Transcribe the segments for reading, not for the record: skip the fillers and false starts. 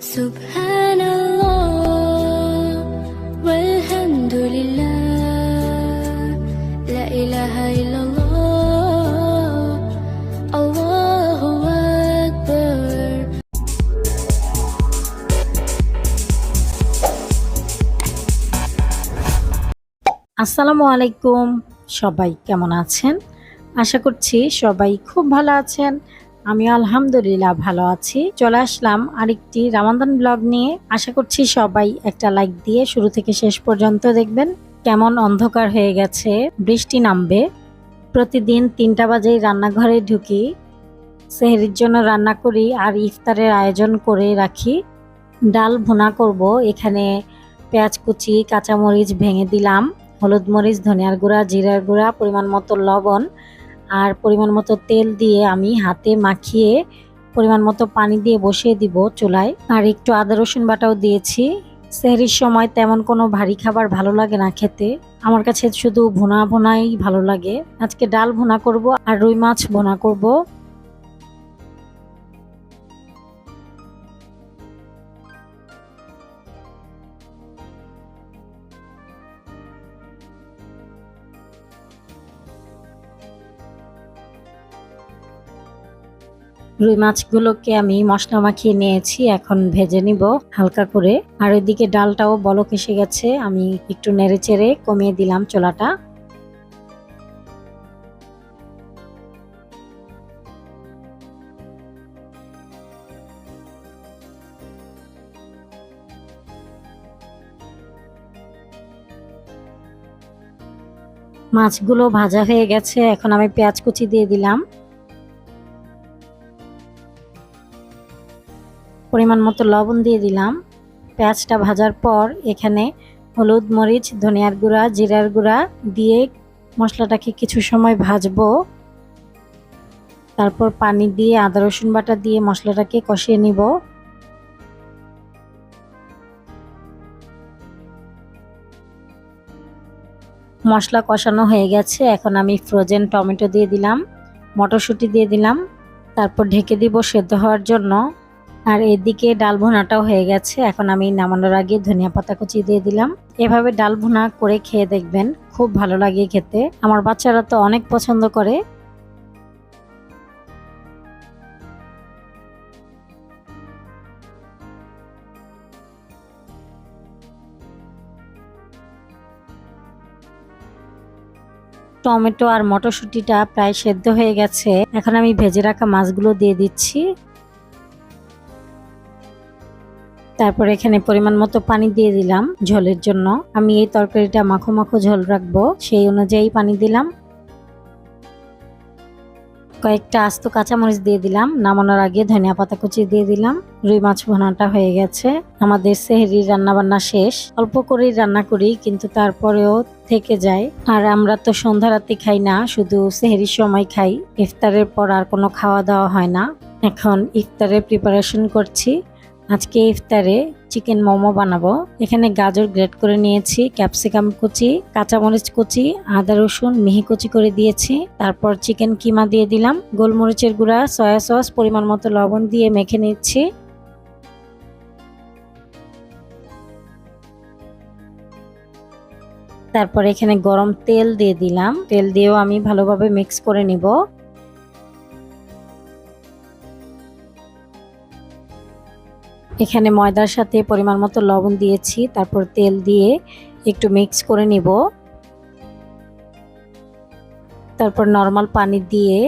Subhanallah walhamdulillah la ilaha illallah Allahu akbar। আসসালামু আলাইকুম, সবাই কেমন আছেন? আশা করছি সবাই খুব ভালো আছেন। আমি আলহামদুলিল্লাহ ভালো আছি। চলে আসলাম আরেকটি রমাদান ব্লগ নিয়ে। আশা করছি সবাই একটা লাইক দিয়ে শুরু থেকে শেষ পর্যন্ত দেখবেন। কেমন অন্ধকার হয়ে গেছে, বৃষ্টি নামবে। প্রতিদিন ৩টা বাজেই রান্নাঘরে ঢুকি, সেহরির জন্য রান্না করি আর ইফতারের আয়োজন করে রাখি। ডাল ভুনা করব। এখানে পেঁয়াজ কুচি, কাঁচামরিচ ভেঙে দিলাম, হলুদ মরিচ, ধনিয়ার গুঁড়া, জিরার গুঁড়া, পরিমাণ মতো লবণ আর পরিমাণ মতো তেল দিয়ে আমি হাতে মাখিয়ে পরিমাণ মতো পানি দিয়ে বসিয়ে দিব চুলায়। আর একটু আদা রসুন বাটাও দিয়েছি। সেহরির সময় তেমন কোনো ভারী খাবার ভালো লাগে না খেতে, আমার কাছে শুধু ভুনা ভুনাই ভালো লাগে। আজকে ডাল ভুনা করব আর রুই মাছ ভুনা করব। রুই মাছগুলোকে আমি মশলা মাখিয়ে নিয়েছি, এখন ভেজে নিব হালকা করে। আর এদিকে ডালটাও বলক এসে গেছে, আমি একটু নেড়ে চেড়ে কমিয়ে দিলাম চুলাটা। মাছগুলো ভাজা হয়ে গেছে, এখন আমি পেঁয়াজ কুচি দিয়ে দিলাম, পরিমাণ মতো লবণ দিয়ে দিলাম। পেঁয়াজটা ভাজার পর এখানে হলুদ মরিচ, ধনিয়ার গুঁড়া, জিরার গুঁড়া দিয়ে মশলাটাকে কিছু সময় ভাজবো। তারপর পানি দিয়ে আদা রসুন বাটা দিয়ে মশলাটাকে কষিয়ে নিব। মশলা কষানো হয়ে গেছে, এখন আমি ফ্রোজেন টমেটো দিয়ে দিলাম, মটরশুঁটি দিয়ে দিলাম, তারপর ঢেকে দিব সেদ্ধ হওয়ার জন্য। আর এদিকে ডাল ভুনাটাও হয়ে গেছে, এখন আমি নামানোর আগে ধনিয়া পাতা কুচি দিয়ে দিলাম। এভাবে ডাল ভুনা করে খেয়ে দেখবেন, খুব ভালো লাগে খেতে। আমার বাচ্চারা তো অনেক পছন্দ করে। টমেটো আর মটরশুঁটিটা প্রায় সেদ্ধ হয়ে গেছে, এখন আমি ভেজে রাখা মাছগুলো দিয়ে দিচ্ছি। তারপর এখানে পরিমাণ মতো পানি দিয়ে দিলাম ঝোলের জন্য। আমি এই তরকারিটা মাখো মাখো ঝোল রাখবো, সেই অনুযায়ী পানি দিলাম। কয়েকটা আস্ত কাঁচামরিচ দিয়ে দিলাম, নামানোর আগে ধনিয়া পাতা কুচি দিয়ে দিলাম। রুই মাছ ভুনাটা হয়ে গেছে। আমাদের সেহরির রান্না বান্না শেষ। অল্প করেই রান্না করি, কিন্তু তারপরেও থেকে যায়। আর আমরা তো সন্ধ্যা রাতে খাই না, শুধু সেহরির সময় খাই। ইফতারের পর আর কোনো খাওয়া দাওয়া হয় না। এখন ইফতারের প্রিপারেশন করছি। আজকে ইফতারে চিকেন মোমো বানাবো। এখানে গাজর গ্রেট করে নিয়েছি, ক্যাপসিকাম কুচি, কাঁচামরিচ কুচি, আদা রসুন মিহি কুচি করে দিয়েছি। তারপর চিকেন কিমা দিয়ে দিলাম, গোলমরিচের গুঁড়া, সয়া সস, পরিমাণ মতো লবণ দিয়ে মেখে নিচ্ছি। তারপর এখানে গরম তেল দিয়ে দিলাম, তেল দিয়েও আমি ভালোভাবে মিক্স করে নিব। এখানে ময়দার সাথে পরিমাণ মতো লবণ দিয়েছি, তারপর তেল দিয়ে একটু মিক্স করে নিব। তারপর নরমাল পানি দিয়ে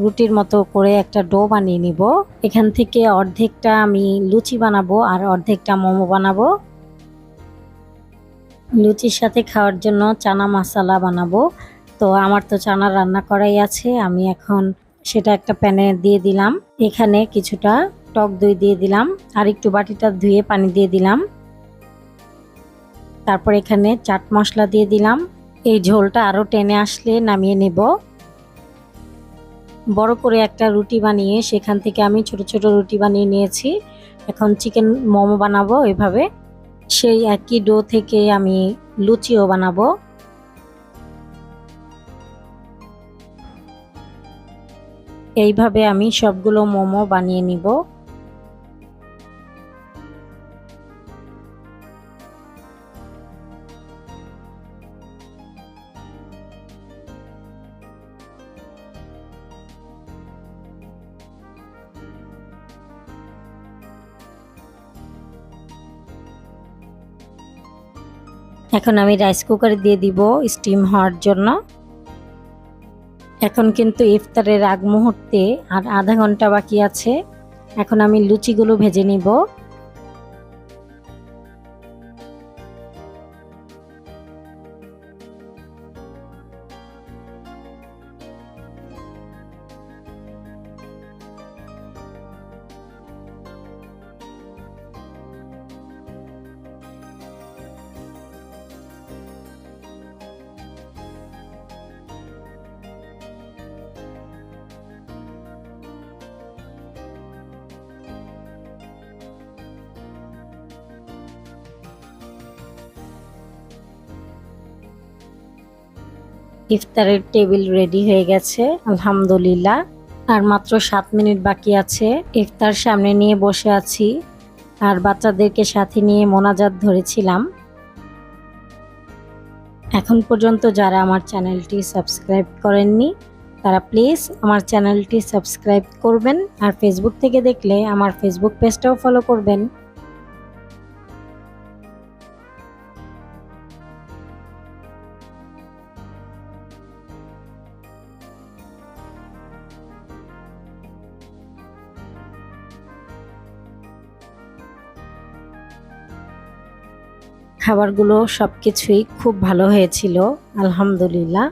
রুটির মতো করে একটা ডো বানিয়ে নিব। এখান থেকে অর্ধেকটা আমি লুচি বানাবো আর অর্ধেকটা মোমো বানাবো। লুচির সাথে খাওয়ার জন্য চানা মশলা বানাবো। তো আমার তো চানা রান্না করাই আছে, আমি এখন সেটা একটা প্যানে দিয়ে দিলাম। এখানে কিছুটা টক দই দিয়ে দিলাম, আর একটু বাটিটা ধুয়ে পানি দিয়ে দিলাম। তারপর এখানে চাট মশলা দিয়ে দিলাম। এই ঝোলটা আরো টেনে আসলে নামিয়ে নেব। বড় করে একটা রুটি বানিয়ে সেখান থেকে আমি ছোট ছোট রুটি বানিয়ে নিয়েছি। এখন চিকেন মোমো বানাবো এভাবে। সেই একই ডো থেকে আমি লুচিও বানাবো। এইভাবে আমি সবগুলো মোমো বানিয়ে নিব। এখন আমি রাইস কুকারে দিয়ে দিব স্টিম হওয়ার জন্য। এখন কিন্তু ইফতারের আগ মুহূর্তে আর আধা ঘন্টা বাকি আছে। এখন আমি লুচিগুলো ভেজে নিব। ইফতারের টেবিল রেডি হয়ে গেছে আলহামদুলিল্লাহ। আর মাত্র 7 মিনিট বাকি আছে। ইফতার সামনে নিয়ে বসে আছি আর বাচ্চাদেরকে সাথে নিয়ে মোনাজাত ধরেছিলাম। এখন পর্যন্ত যারা আমার চ্যানেলটি সাবস্ক্রাইব করেননি তারা প্লিজ আমার চ্যানেলটি সাবস্ক্রাইব করবেন, আর ফেসবুক থেকে দেখলে আমার ফেসবুক পেজটাও ফলো করবেন। খাবারগুলো সবকিছুই খুব ভালো হয়েছিল আলহামদুলিল্লাহ।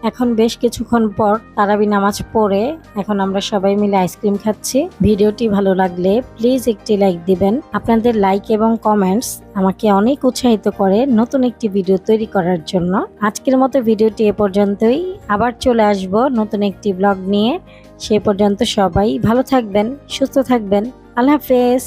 এখন বেশ কিছুক্ষণ পর তারাবি নামাজ পড়ে এখন আমরা সবাই মিলে আইসক্রিম খাচ্ছি। ভিডিওটি ভালো লাগলে প্লিজ একটি লাইক দিবেন। আপনাদের লাইক এবং কমেন্টস আমাকে অনেক উৎসাহিত করে নতুন একটি ভিডিও তৈরি করার জন্য। আজকের মতো ভিডিওটি এ পর্যন্তই। আবার চলে আসব নতুন একটি ব্লগ নিয়ে। সে পর্যন্ত সবাই ভালো থাকবেন, সুস্থ থাকবেন। আল্লাহ হাফেজ।